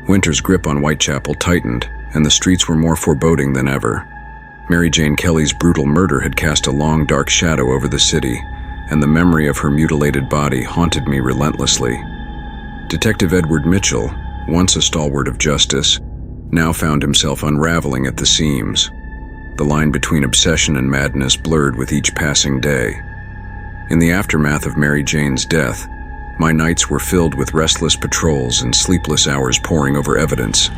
Winter's grip on Whitechapel tightened, and the streets were more foreboding than ever. Mary Jane Kelly's brutal murder had cast a long, dark shadow over the city, and the memory of her mutilated body haunted me relentlessly. Detective Edward Mitchell, once a stalwart of justice, now found himself unraveling at the seams. The line between obsession and madness blurred with each passing day. In the aftermath of Mary Jane's death, my nights were filled with restless patrols and sleepless hours poring over evidence.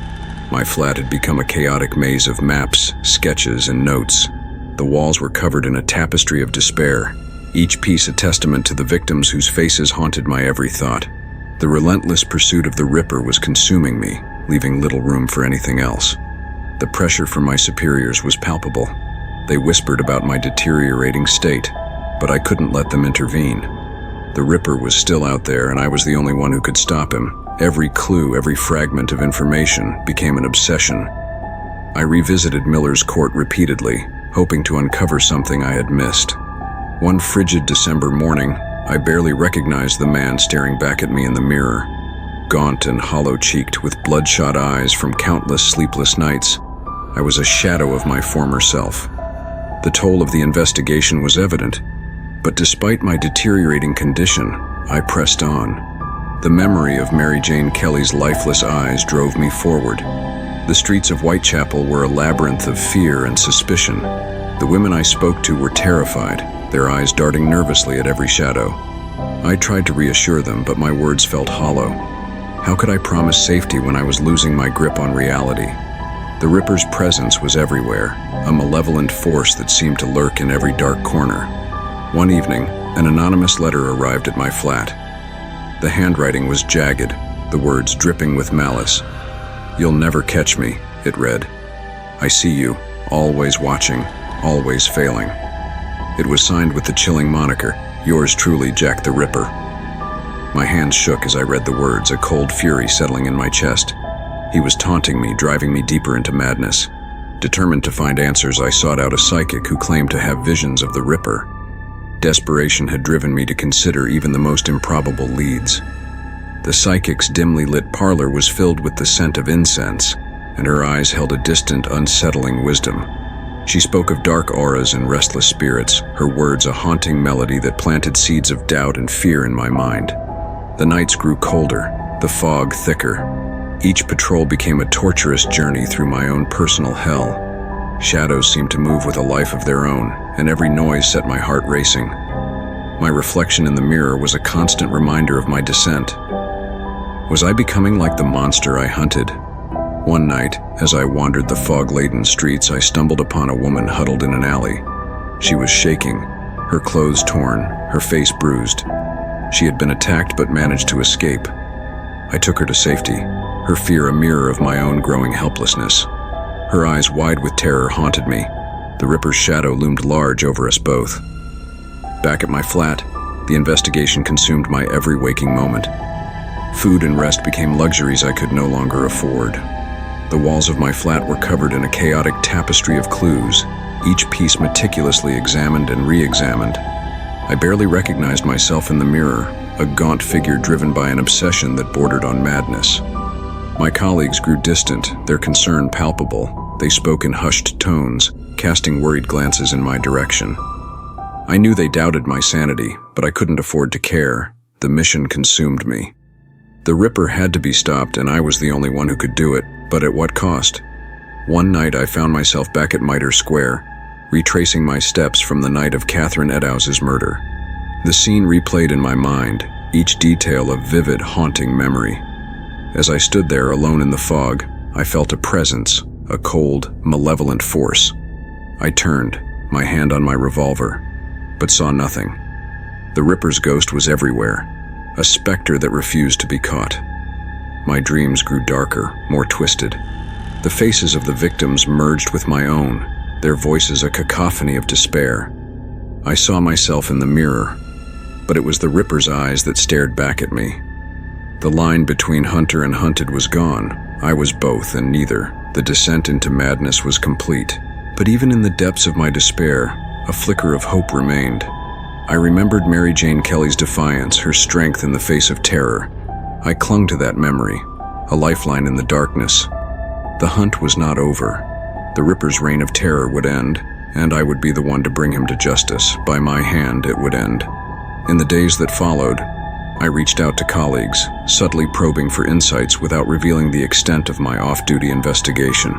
My flat had become a chaotic maze of maps, sketches, and notes. The walls were covered in a tapestry of despair, each piece a testament to the victims whose faces haunted my every thought. The relentless pursuit of the Ripper was consuming me, leaving little room for anything else. The pressure from my superiors was palpable. They whispered about my deteriorating state, but I couldn't let them intervene. The Ripper was still out there, and I was the only one who could stop him. Every clue, every fragment of information became an obsession. I revisited Miller's Court repeatedly, hoping to uncover something I had missed. One frigid December morning, I barely recognized the man staring back at me in the mirror. Gaunt and hollow-cheeked, with bloodshot eyes from countless sleepless nights, I was a shadow of my former self. The toll of the investigation was evident, but despite my deteriorating condition, I pressed on. The memory of Mary Jane Kelly's lifeless eyes drove me forward. The streets of Whitechapel were a labyrinth of fear and suspicion. The women I spoke to were terrified, their eyes darting nervously at every shadow. I tried to reassure them, but my words felt hollow. How could I promise safety when I was losing my grip on reality? The Ripper's presence was everywhere, a malevolent force that seemed to lurk in every dark corner. One evening, an anonymous letter arrived at my flat. The handwriting was jagged, the words dripping with malice. "You'll never catch me," it read. "I see you, always watching, always failing." It was signed with the chilling moniker, "Yours truly, Jack the Ripper." My hands shook as I read the words, a cold fury settling in my chest. He was taunting me, driving me deeper into madness. Determined to find answers, I sought out a psychic who claimed to have visions of the Ripper. Desperation had driven me to consider even the most improbable leads. The psychic's dimly lit parlor was filled with the scent of incense, and her eyes held a distant, unsettling wisdom. She spoke of dark auras and restless spirits, her words a haunting melody that planted seeds of doubt and fear in my mind. The nights grew colder, the fog thicker. Each patrol became a torturous journey through my own personal hell. Shadows seemed to move with a life of their own, and every noise set my heart racing. My reflection in the mirror was a constant reminder of my descent. Was I becoming like the monster I hunted? One night, as I wandered the fog-laden streets, I stumbled upon a woman huddled in an alley. She was shaking, her clothes torn, her face bruised. She had been attacked but managed to escape. I took her to safety, her fear a mirror of my own growing helplessness. Her eyes wide with terror haunted me. The Ripper's shadow loomed large over us both. Back at my flat, the investigation consumed my every waking moment. Food and rest became luxuries I could no longer afford. The walls of my flat were covered in a chaotic tapestry of clues, each piece meticulously examined and re-examined. I barely recognized myself in the mirror, a gaunt figure driven by an obsession that bordered on madness. My colleagues grew distant, their concern palpable. They spoke in hushed tones, casting worried glances in my direction. I knew they doubted my sanity, but I couldn't afford to care. The mission consumed me. The Ripper had to be stopped, and I was the only one who could do it, but at what cost? One night I found myself back at Mitre Square, retracing my steps from the night of Catherine Eddowes' murder. The scene replayed in my mind, each detail a vivid, haunting memory. As I stood there alone in the fog, I felt a presence, a cold, malevolent force. I turned, my hand on my revolver, but saw nothing. The Ripper's ghost was everywhere, a specter that refused to be caught. My dreams grew darker, more twisted. The faces of the victims merged with my own, their voices a cacophony of despair. I saw myself in the mirror, but it was the Ripper's eyes that stared back at me. The line between hunter and hunted was gone. I was both and neither. The descent into madness was complete. But even in the depths of my despair, a flicker of hope remained. I remembered Mary Jane Kelly's defiance, her strength in the face of terror. I clung to that memory, a lifeline in the darkness. The hunt was not over. The Ripper's reign of terror would end, and I would be the one to bring him to justice. By my hand, it would end. In the days that followed, I reached out to colleagues, subtly probing for insights without revealing the extent of my off-duty investigation.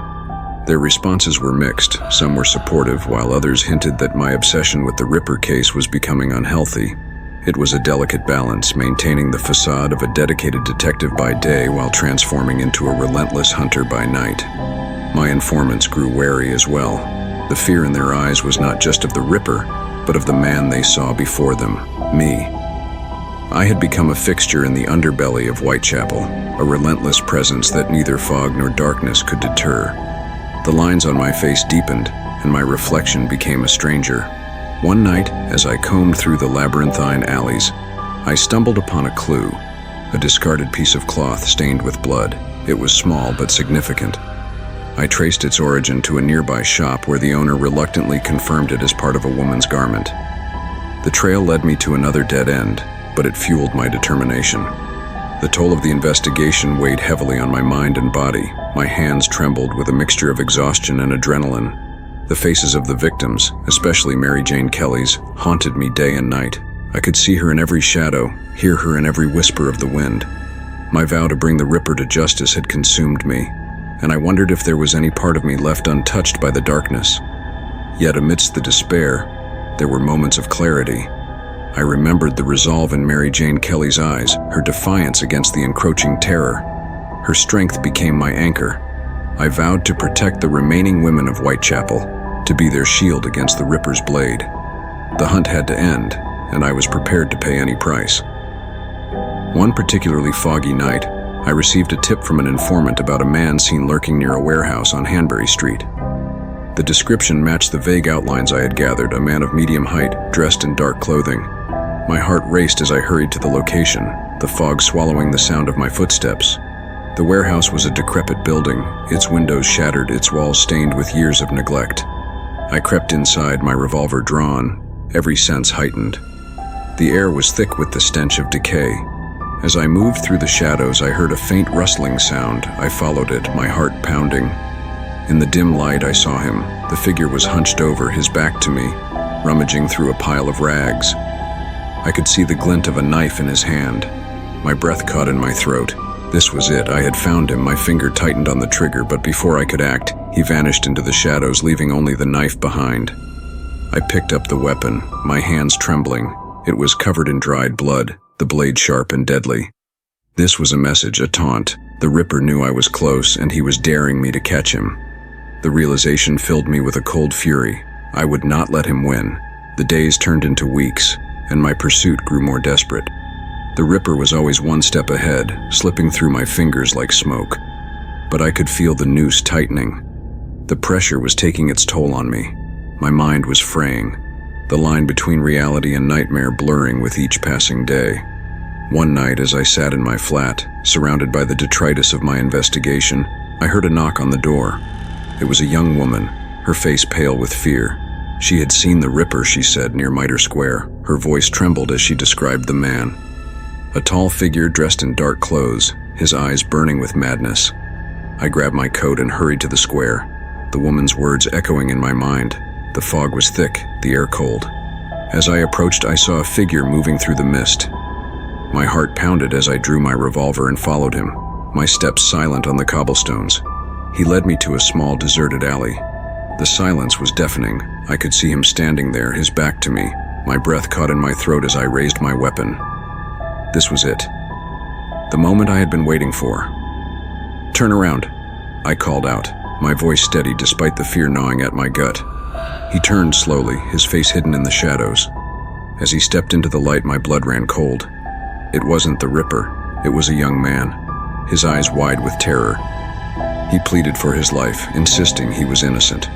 Their responses were mixed. Some were supportive, while others hinted that my obsession with the Ripper case was becoming unhealthy. It was a delicate balance, maintaining the facade of a dedicated detective by day while transforming into a relentless hunter by night. My informants grew wary as well. The fear in their eyes was not just of the Ripper, but of the man they saw before them, me. I had become a fixture in the underbelly of Whitechapel, a relentless presence that neither fog nor darkness could deter. The lines on my face deepened, and my reflection became a stranger. One night, as I combed through the labyrinthine alleys, I stumbled upon a clue, a discarded piece of cloth stained with blood. It was small but significant. I traced its origin to a nearby shop where the owner reluctantly confirmed it as part of a woman's garment. The trail led me to another dead end, but it fueled my determination. The toll of the investigation weighed heavily on my mind and body. My hands trembled with a mixture of exhaustion and adrenaline. The faces of the victims, especially Mary Jane Kelly's, haunted me day and night. I could see her in every shadow, hear her in every whisper of the wind. My vow to bring the Ripper to justice had consumed me, and I wondered if there was any part of me left untouched by the darkness. Yet amidst the despair, there were moments of clarity. I remembered the resolve in Mary Jane Kelly's eyes, her defiance against the encroaching terror. Her strength became my anchor. I vowed to protect the remaining women of Whitechapel, to be their shield against the Ripper's blade. The hunt had to end, and I was prepared to pay any price. One particularly foggy night, I received a tip from an informant about a man seen lurking near a warehouse on Hanbury Street. The description matched the vague outlines I had gathered, a man of medium height, dressed in dark clothing. My heart raced as I hurried to the location, the fog swallowing the sound of my footsteps. The warehouse was a decrepit building, its windows shattered, its walls stained with years of neglect. I crept inside, my revolver drawn, every sense heightened. The air was thick with the stench of decay. As I moved through the shadows, I heard a faint rustling sound. I followed it, my heart pounding. In the dim light, I saw him. The figure was hunched over, his back to me, rummaging through a pile of rags. I could see the glint of a knife in his hand. My breath caught in my throat. This was it. I had found him. My finger tightened on the trigger, but before I could act, he vanished into the shadows, leaving only the knife behind. I picked up the weapon, my hands trembling. It was covered in dried blood, the blade sharp and deadly. This was a message, a taunt. The Ripper knew I was close, and he was daring me to catch him. The realization filled me with a cold fury. I would not let him win. The days turned into weeks, and my pursuit grew more desperate. The Ripper was always one step ahead, slipping through my fingers like smoke. But I could feel the noose tightening. The pressure was taking its toll on me. My mind was fraying, the line between reality and nightmare blurring with each passing day. One night, as I sat in my flat, surrounded by the detritus of my investigation, I heard a knock on the door. It was a young woman, her face pale with fear. She had seen the Ripper, she said, near Mitre Square. Her voice trembled as she described the man. A tall figure dressed in dark clothes, his eyes burning with madness. I grabbed my coat and hurried to the square, the woman's words echoing in my mind. The fog was thick, the air cold. As I approached, I saw a figure moving through the mist. My heart pounded as I drew my revolver and followed him, my steps silent on the cobblestones. He led me to a small, deserted alley. The silence was deafening. I could see him standing there, his back to me. My breath caught in my throat as I raised my weapon. This was it. The moment I had been waiting for. "Turn around," I called out, my voice steady despite the fear gnawing at my gut. He turned slowly, his face hidden in the shadows. As he stepped into the light, my blood ran cold. It wasn't the Ripper. It was a young man, his eyes wide with terror. He pleaded for his life, insisting he was innocent.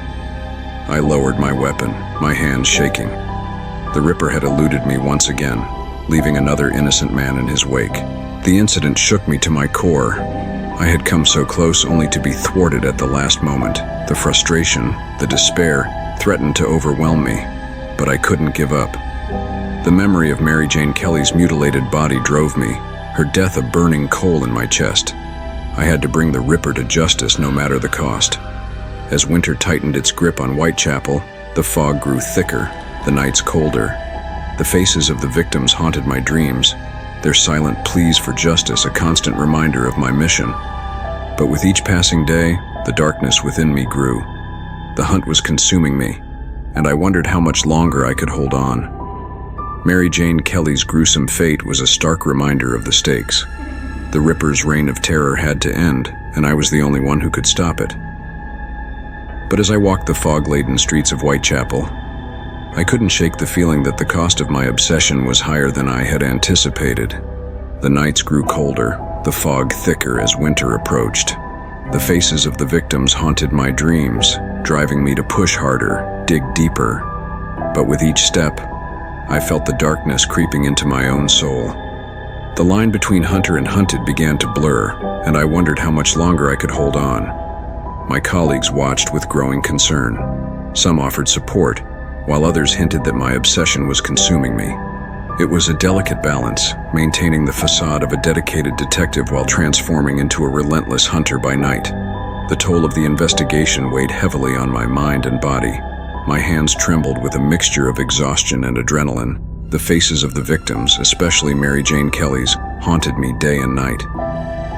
I lowered my weapon, my hands shaking. The Ripper had eluded me once again, leaving another innocent man in his wake. The incident shook me to my core. I had come so close only to be thwarted at the last moment. The frustration, the despair, threatened to overwhelm me, but I couldn't give up. The memory of Mary Jane Kelly's mutilated body drove me, her death a burning coal in my chest. I had to bring the Ripper to justice no matter the cost. As winter tightened its grip on Whitechapel, the fog grew thicker, the nights colder. The faces of the victims haunted my dreams, their silent pleas for justice a constant reminder of my mission. But with each passing day, the darkness within me grew. The hunt was consuming me, and I wondered how much longer I could hold on. Mary Jane Kelly's gruesome fate was a stark reminder of the stakes. The Ripper's reign of terror had to end, and I was the only one who could stop it. But as I walked the fog-laden streets of Whitechapel, I couldn't shake the feeling that the cost of my obsession was higher than I had anticipated. The nights grew colder, the fog thicker as winter approached. The faces of the victims haunted my dreams, driving me to push harder, dig deeper. But with each step, I felt the darkness creeping into my own soul. The line between hunter and hunted began to blur, and I wondered how much longer I could hold on. My colleagues watched with growing concern. Some offered support, while others hinted that my obsession was consuming me. It was a delicate balance, maintaining the facade of a dedicated detective while transforming into a relentless hunter by night. The toll of the investigation weighed heavily on my mind and body. My hands trembled with a mixture of exhaustion and adrenaline. The faces of the victims, especially Mary Jane Kelly's, haunted me day and night.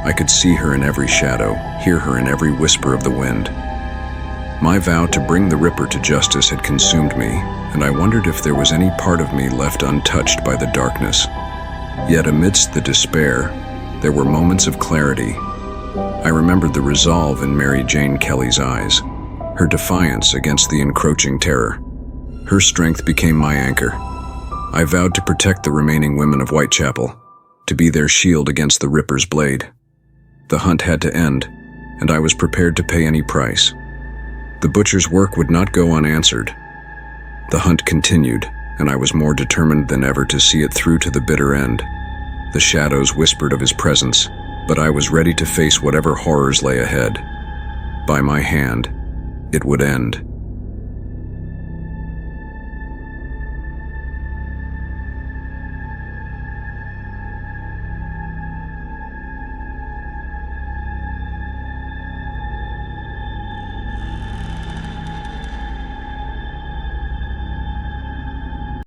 I could see her in every shadow, hear her in every whisper of the wind. My vow to bring the Ripper to justice had consumed me, and I wondered if there was any part of me left untouched by the darkness. Yet amidst the despair, there were moments of clarity. I remembered the resolve in Mary Jane Kelly's eyes, her defiance against the encroaching terror. Her strength became my anchor. I vowed to protect the remaining women of Whitechapel, to be their shield against the Ripper's blade. The hunt had to end, and I was prepared to pay any price. The butcher's work would not go unanswered. The hunt continued, and I was more determined than ever to see it through to the bitter end. The shadows whispered of his presence, but I was ready to face whatever horrors lay ahead. By my hand, it would end.